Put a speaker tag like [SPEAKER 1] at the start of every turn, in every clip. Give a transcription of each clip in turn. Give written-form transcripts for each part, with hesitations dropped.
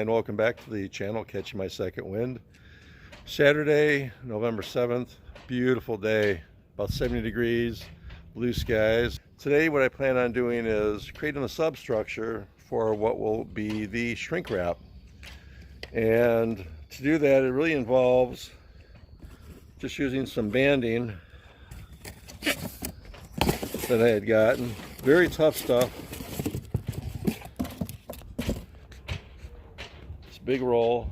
[SPEAKER 1] and welcome back to the channel, Catching My Second Wind. Saturday, November 7th, beautiful day, about 70 degrees, blue skies. Today what I plan on doing is creating a substructure for what will be the shrink wrap. And to do that, it really involves just using some banding that I had gotten. Very tough stuff. It's a big roll.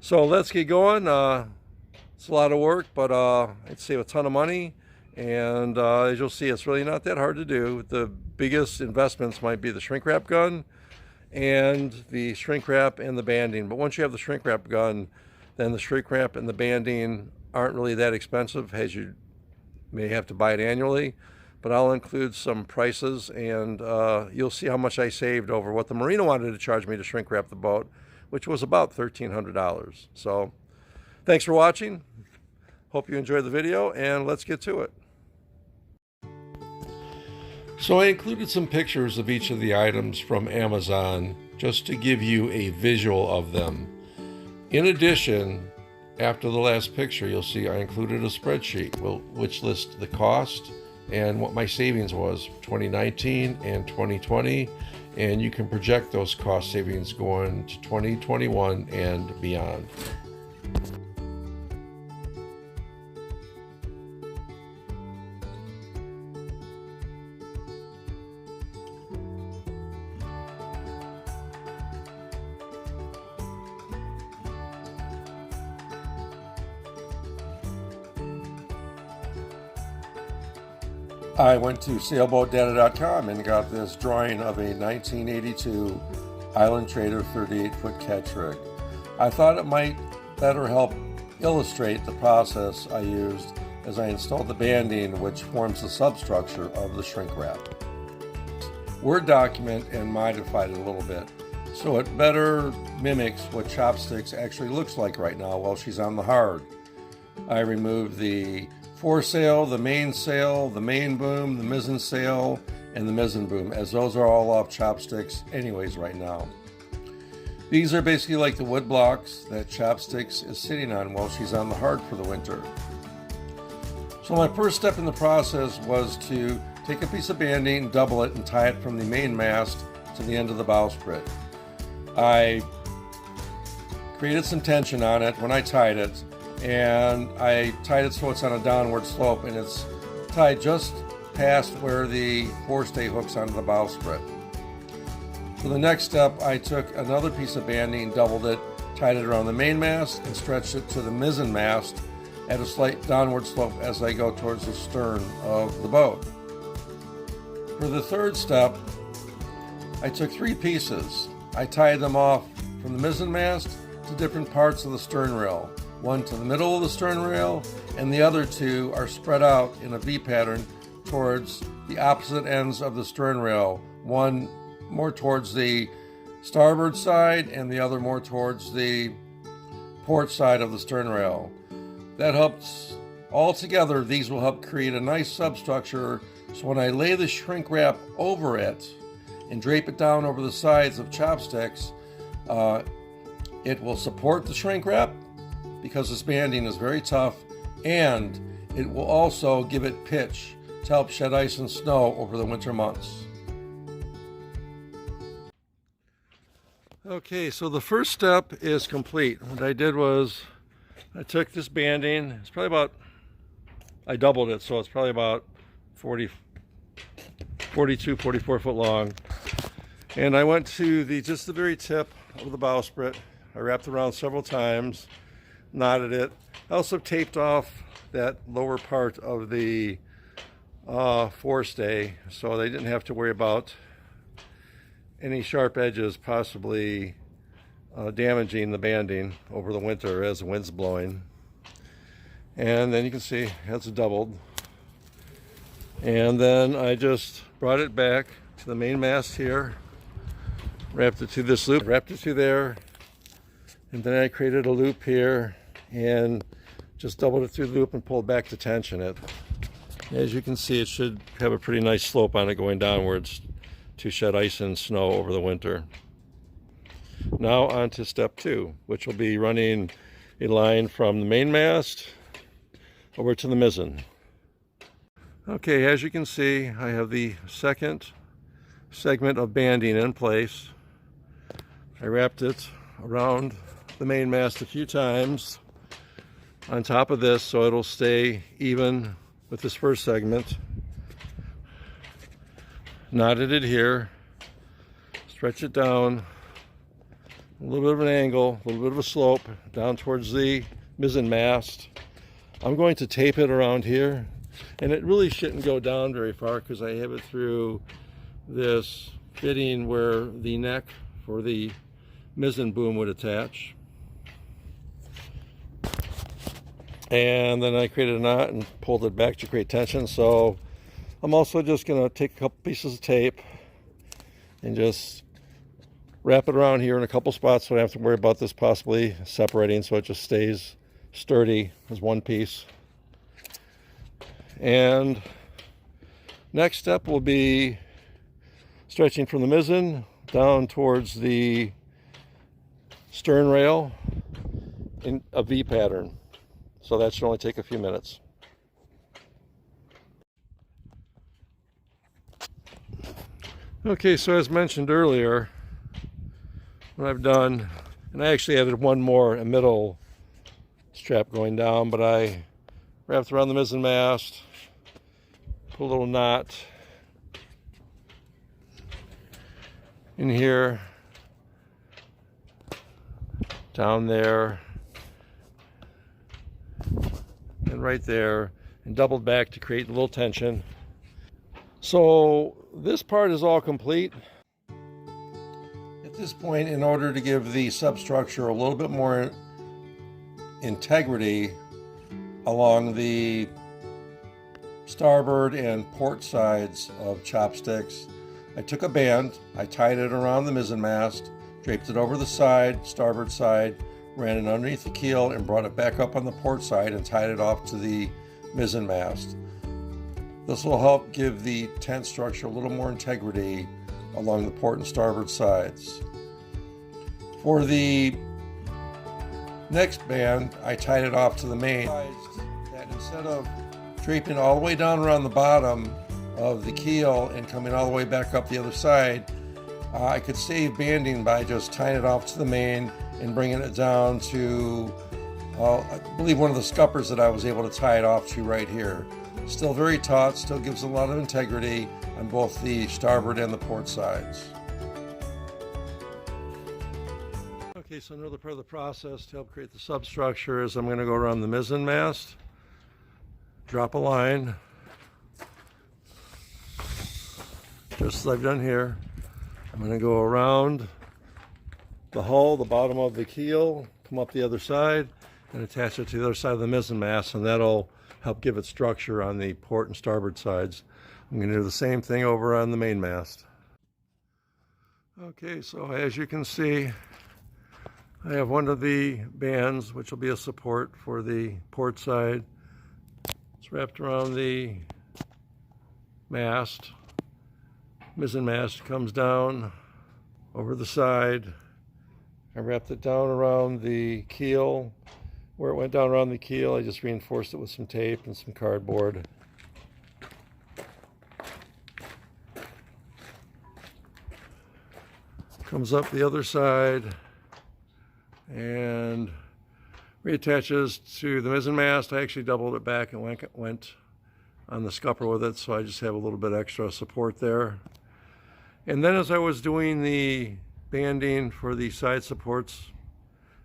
[SPEAKER 1] So let's get going. It's a lot of work, but I'd save a ton of money. And as you'll see, it's really not that hard to do. The biggest investments might be the shrink wrap gun and the shrink wrap and the banding. But once you have the shrink wrap gun, then the shrink wrap and the banding aren't really that expensive, as you may have to buy it annually. But I'll include some prices, and you'll see how much I saved over what the marina wanted to charge me to shrink wrap the boat, which was about $1,300. So thanks for watching. Hope you enjoyed the video, and let's get to it. So I included some pictures of each of the items from Amazon just to give you a visual of them. In addition, after the last picture, you'll see I included a spreadsheet which lists the cost and what my savings was for 2019 and 2020, and you can project those cost savings going to 2021 and beyond. I went to sailboatdata.com and got this drawing of a 1982 Island Trader 38-foot catch rig. I thought it might better help illustrate the process I used as I installed the banding, which forms the substructure of the shrink wrap. Word document and modified it a little bit so it better mimics what Chopsticks actually looks like right now while she's on the hard. I removed the foresail, the mainsail, the main boom, the mizzen sail, and the mizzen boom, as those are all off Chopsticks anyways right now. These are basically like the wood blocks that Chopsticks is sitting on while she's on the hard for the winter. So my first step in the process was to take a piece of banding, double it, and tie it from the main mast to the end of the bowsprit. I created some tension on it when I tied it, and I tied it so it's on a downward slope, and it's tied just past where the forestay hooks onto the bowsprit. For the next step, I took another piece of banding, doubled it, tied it around the main mast, and stretched it to the mizzen mast at a slight downward slope as I go towards the stern of the boat. For the third step, I took three pieces. I tied them off from the mizzen mast to different parts of the stern rail. One to the middle of the stern rail, and the other two are spread out in a V pattern towards the opposite ends of the stern rail. One more towards the starboard side, and the other more towards the port side of the stern rail. That helps, all together, these will help create a nice substructure, so when I lay the shrink wrap over it and drape it down over the sides of Chopsticks, it will support the shrink wrap, because this banding is very tough, and it will also give it pitch to help shed ice and snow over the winter months. Okay, so the first step is complete. What I did was I took this banding, it's probably about, I doubled it, so it's probably about 42, 44 foot long. And I went to just the very tip of the bowsprit. I wrapped around several times, knotted it. I also taped off that lower part of the forestay so they didn't have to worry about any sharp edges possibly damaging the banding over the winter as the wind's blowing. And then you can see it's doubled. And then I just brought it back to the main mast here, wrapped it to this loop, wrapped it to there, and then I created a loop here and just doubled it through the loop and pulled back to tension it. As you can see, it should have a pretty nice slope on it going downwards to shed ice and snow over the winter. Now on to step 2, which will be running a line from the mainmast over to the mizzen. Okay, as you can see, I have the second segment of banding in place. I wrapped it around the mainmast a few times on top of this so it'll stay even with this first segment. Knotted it here, stretch it down, a little bit of an angle, a little bit of a slope down towards the mizzen mast. I'm going to tape it around here, and it really shouldn't go down very far because I have it through this fitting where the neck for the mizzen boom would attach. And then I created a knot and pulled it back to create tension. So I'm also just going to take a couple pieces of tape and just wrap it around here in a couple spots so I don't have to worry about this possibly separating, so it just stays sturdy as one piece. And next step will be stretching from the mizzen down towards the stern rail in a V pattern. So that should only take a few minutes. Okay, so as mentioned earlier, what I've done, and I actually added one more, a middle strap going down, but I wrapped around the mizzen mast, put a little knot in here, down there, and right there, and doubled back to create a little tension. So this part is all complete. At this point, in order to give the substructure a little bit more integrity along the starboard and port sides of chopsticks, I took a band, I tied it around the mizzen mast, draped it over the side, starboard side, ran it underneath the keel and brought it back up on the port side and tied it off to the mizzen mast. This will help give the tent structure a little more integrity along the port and starboard sides. For the next band, I tied it off to the main. That instead of draping all the way down around the bottom of the keel and coming all the way back up the other side, I could save banding by just tying it off to the main and bringing it down to, I believe, one of the scuppers that I was able to tie it off to right here. Still very taut, still gives a lot of integrity on both the starboard and the port sides. Okay, so another part of the process to help create the substructure is I'm going to go around the mizzen mast, drop a line, just as I've done here. I'm going to go around the hull, the bottom of the keel, come up the other side, and attach it to the other side of the mizzen mast, and that'll help give it structure on the port and starboard sides. I'm going to do the same thing over on the main mast. Okay, so as you can see, I have one of the bands, which will be a support for the port side. It's wrapped around the mast. Mizzen mast comes down over the side. I wrapped it down around the keel. Where it went down around the keel, I just reinforced it with some tape and some cardboard. Comes up the other side and reattaches to the mizzen mast. I actually doubled it back and went on the scupper with it, so I just have a little bit extra support there. And then as I was doing the banding for the side supports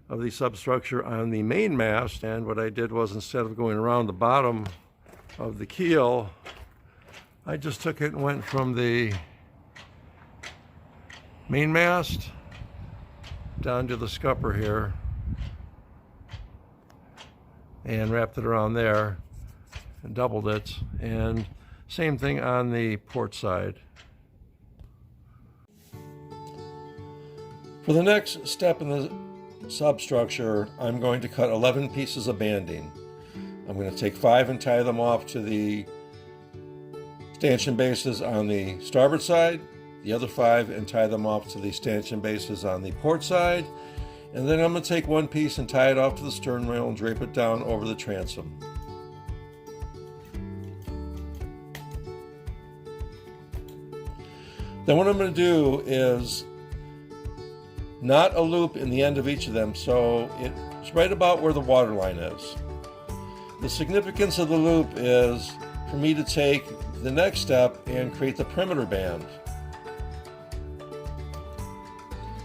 [SPEAKER 1] of the substructure on the main mast, and what I did was, instead of going around the bottom of the keel, I just took it and went from the main mast down to the scupper here and wrapped it around there and doubled it, and same thing on the port side. For the next step in the substructure, I'm going to cut 11 pieces of banding. I'm going to take 5 and tie them off to the stanchion bases on the starboard side, the other 5 and tie them off to the stanchion bases on the port side. And then I'm going to take one piece and tie it off to the stern rail and drape it down over the transom. Then what I'm going to do is knot a loop in the end of each of them so it's right about where the water line is. The significance of the loop is for me to take the next step and create the perimeter band.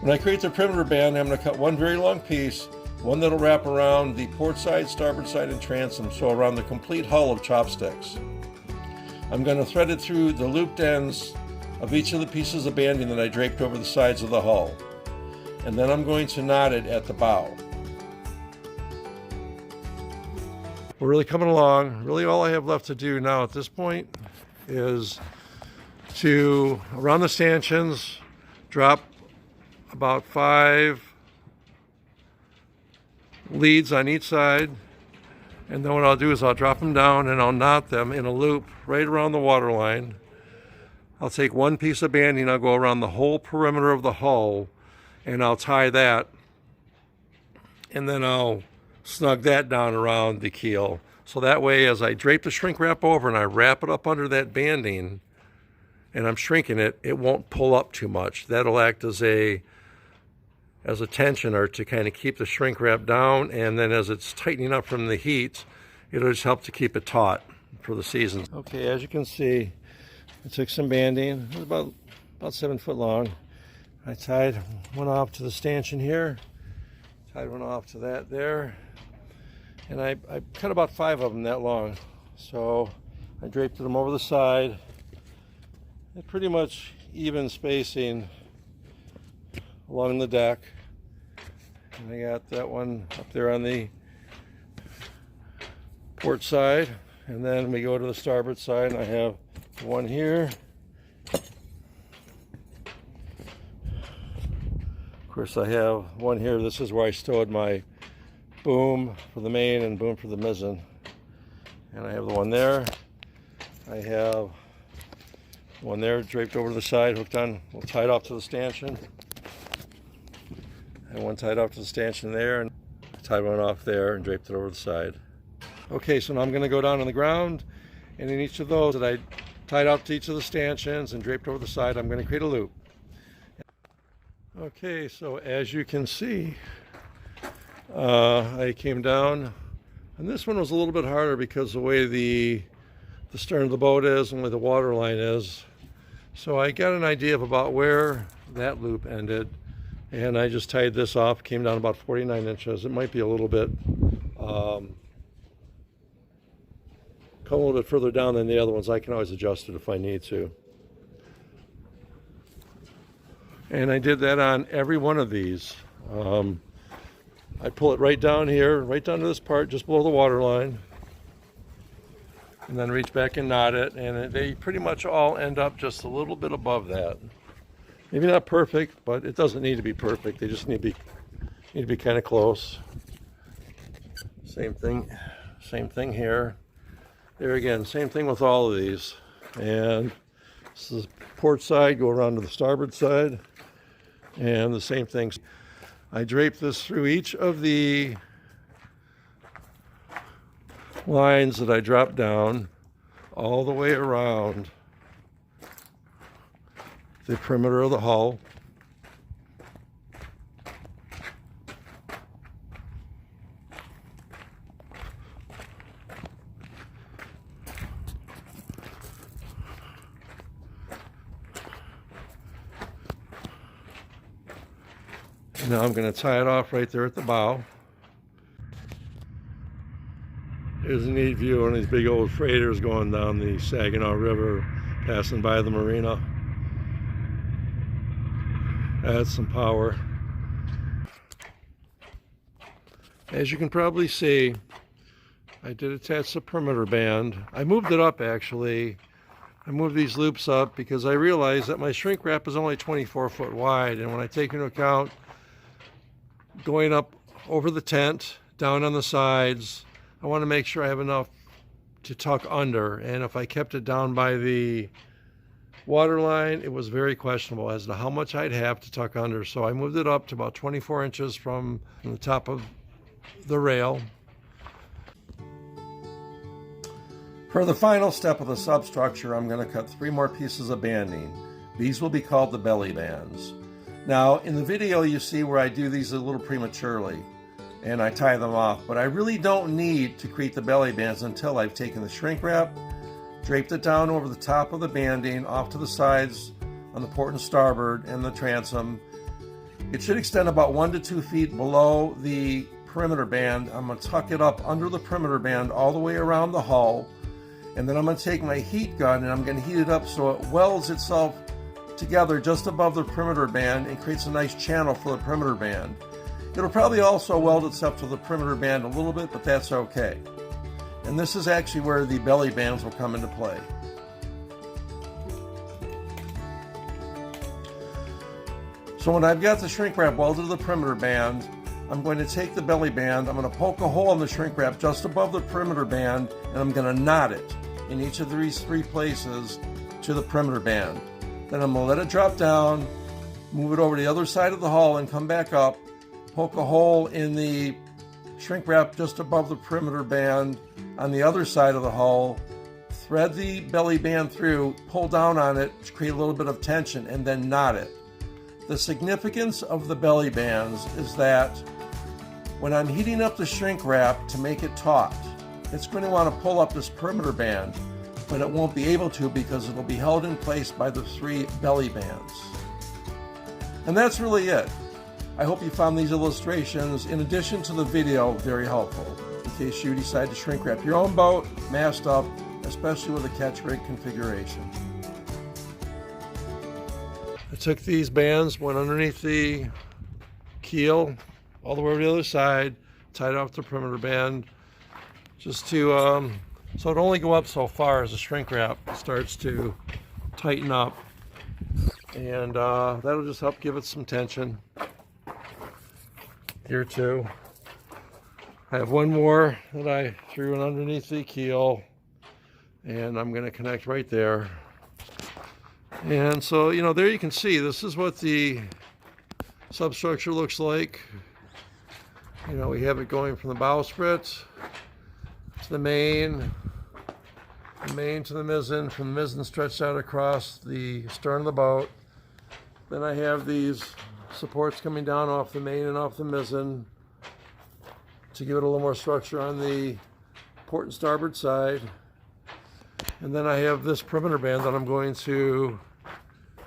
[SPEAKER 1] When I create the perimeter band, I'm going to cut one very long piece, one that'll wrap around the port side, starboard side, and transom, so around the complete hull of chopsticks. I'm going to thread it through the looped ends of each of the pieces of banding that I draped over the sides of the hull. And then I'm going to knot it at the bow. We're really coming along. Really all I have left to do now at this point is to, around the stanchions, drop about 5 leads on each side. And then what I'll do is I'll drop them down and I'll knot them in a loop right around the water line. I'll take one piece of banding, I'll go around the whole perimeter of the hull, and I'll tie that, and then I'll snug that down around the keel. So that way, as I drape the shrink wrap over and I wrap it up under that banding, and I'm shrinking it, it won't pull up too much. That'll act as a tensioner to kind of keep the shrink wrap down, and then as it's tightening up from the heat, it'll just help to keep it taut for the season. Okay, as you can see, I took some banding, it was about 7 foot long. I tied one off to the stanchion here, tied one off to that there, and I cut about 5 of them that long. So I draped them over the side at pretty much even spacing along the deck. And I got that one up there on the port side, and then we go to the starboard side, and I have one here. Of course, I have one here. This is where I stowed my boom for the main and boom for the mizzen. And I have the one there. I have one there draped over to the side, hooked on, tied off to the stanchion. And one tied off to the stanchion there, and I tied one off there and draped it over the side. Okay, so now I'm going to go down on the ground, and in each of those that I tied off to each of the stanchions and draped over the side, I'm going to create a loop. Okay, so as you can see, I came down, and this one was a little bit harder because the way the stern of the boat is and where the water line is. So I got an idea of about where that loop ended, and I just tied this off, came down about 49 inches. It might be a little bit, come a little bit further down than the other ones. I can always adjust it if I need to. And I did that on every one of these. I pull it right down here, right down to this part, just below the water line. And then reach back and knot it, and they pretty much all end up just a little bit above that. Maybe not perfect, but it doesn't need to be perfect. They just need to be kind of close. Same thing here. There again, same thing with all of these. And this is port side, go around to the starboard side, and the same thing. I drape this through each of the lines that I drop down all the way around the perimeter of the hull. Now I'm going to tie it off right there at the bow. Here's a neat view of these big old freighters going down the Saginaw River, passing by the marina. Adds some power. As you can probably see, I did attach the perimeter band. I moved it up actually. I moved these loops up because I realized that my shrink wrap is only 24 foot wide, and when I take into account going up over the tent, down on the sides, I want to make sure I have enough to tuck under. And if I kept it down by the water line, it was very questionable as to how much I'd have to tuck under. So I moved it up to about 24 inches from the top of the rail. For the final step of the substructure, I'm going to cut 3 more pieces of banding. These will be called the belly bands. Now, in the video you see where I do these a little prematurely and I tie them off, but I really don't need to create the belly bands until I've taken the shrink wrap, draped it down over the top of the banding, off to the sides on the port and starboard and the transom. It should extend about 1 to 2 feet below the perimeter band. I'm going to tuck it up under the perimeter band all the way around the hull. And then I'm going to take my heat gun and I'm going to heat it up so it welds itself together just above the perimeter band and creates a nice channel for the perimeter band. It'll probably also weld itself to the perimeter band a little bit, but that's okay. And this is actually where the belly bands will come into play. So when I've got the shrink wrap welded to the perimeter band, I'm going to take the belly band, I'm going to poke a hole in the shrink wrap just above the perimeter band, and I'm going to knot it in each of these 3 places to the perimeter band. Then I'm going to let it drop down, move it over to the other side of the hull and come back up, poke a hole in the shrink wrap just above the perimeter band on the other side of the hull, thread the belly band through, pull down on it to create a little bit of tension, and then knot it. The significance of the belly bands is that when I'm heating up the shrink wrap to make it taut, it's going to want to pull up this perimeter band, but it won't be able to because it'll be held in place by the 3 belly bands. And that's really it. I hope you found these illustrations, in addition to the video, very helpful in case you decide to shrink wrap your own boat, mast up, especially with a catch rig configuration. I took these bands, went underneath the keel, all the way over to the other side, tied off the perimeter band, just to, so it'll only go up so far as the shrink wrap starts to tighten up. And that'll just help give it some tension. Here too. I have one more that I threw in underneath the keel, and I'm going to connect right there. And so, you know, there you can see, this is what the substructure looks like. You know, we have it going from the bowsprit to the main to the mizzen, from the mizzen stretched out across the stern of the boat. Then I have these supports coming down off the main and off the mizzen to give it a little more structure on the port and starboard side. And then I have this perimeter band that I'm going to,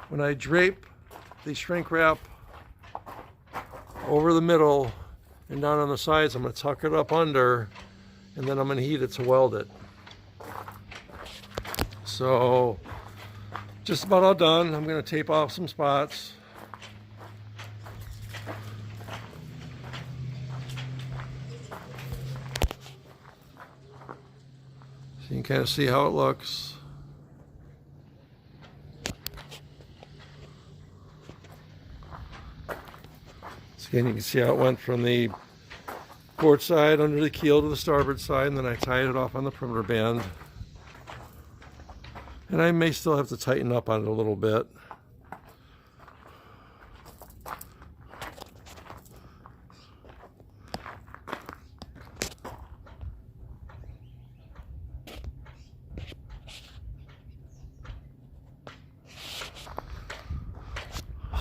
[SPEAKER 1] when I drape the shrink wrap over the middle and down on the sides, I'm going to tuck it up under, and then I'm going to heat it to weld it. So just about all done. I'm going to tape off some spots. So you can kind of see how it looks. So again, you can see how it went from the port side under the keel to the starboard side, and then I tied it off on the perimeter band. And I may still have to tighten up on it a little bit.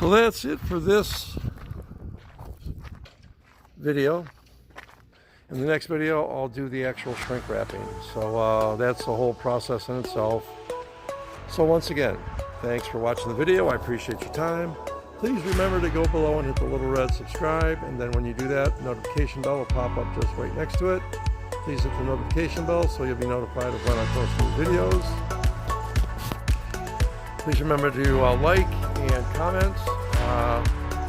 [SPEAKER 1] So that's it for this video. In the next video, I'll do the actual shrink wrapping. So that's the whole process in itself. So once again, thanks for watching the video. I appreciate your time. Please remember to go below and hit the little red subscribe, and then when you do that, the notification bell will pop up just right next to it. Please hit the notification bell so you'll be notified of when I post new videos. Please remember to like and comment.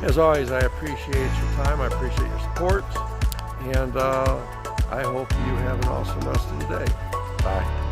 [SPEAKER 1] As always, I appreciate your time. I appreciate your support. And I hope you have an awesome rest of the day. Bye.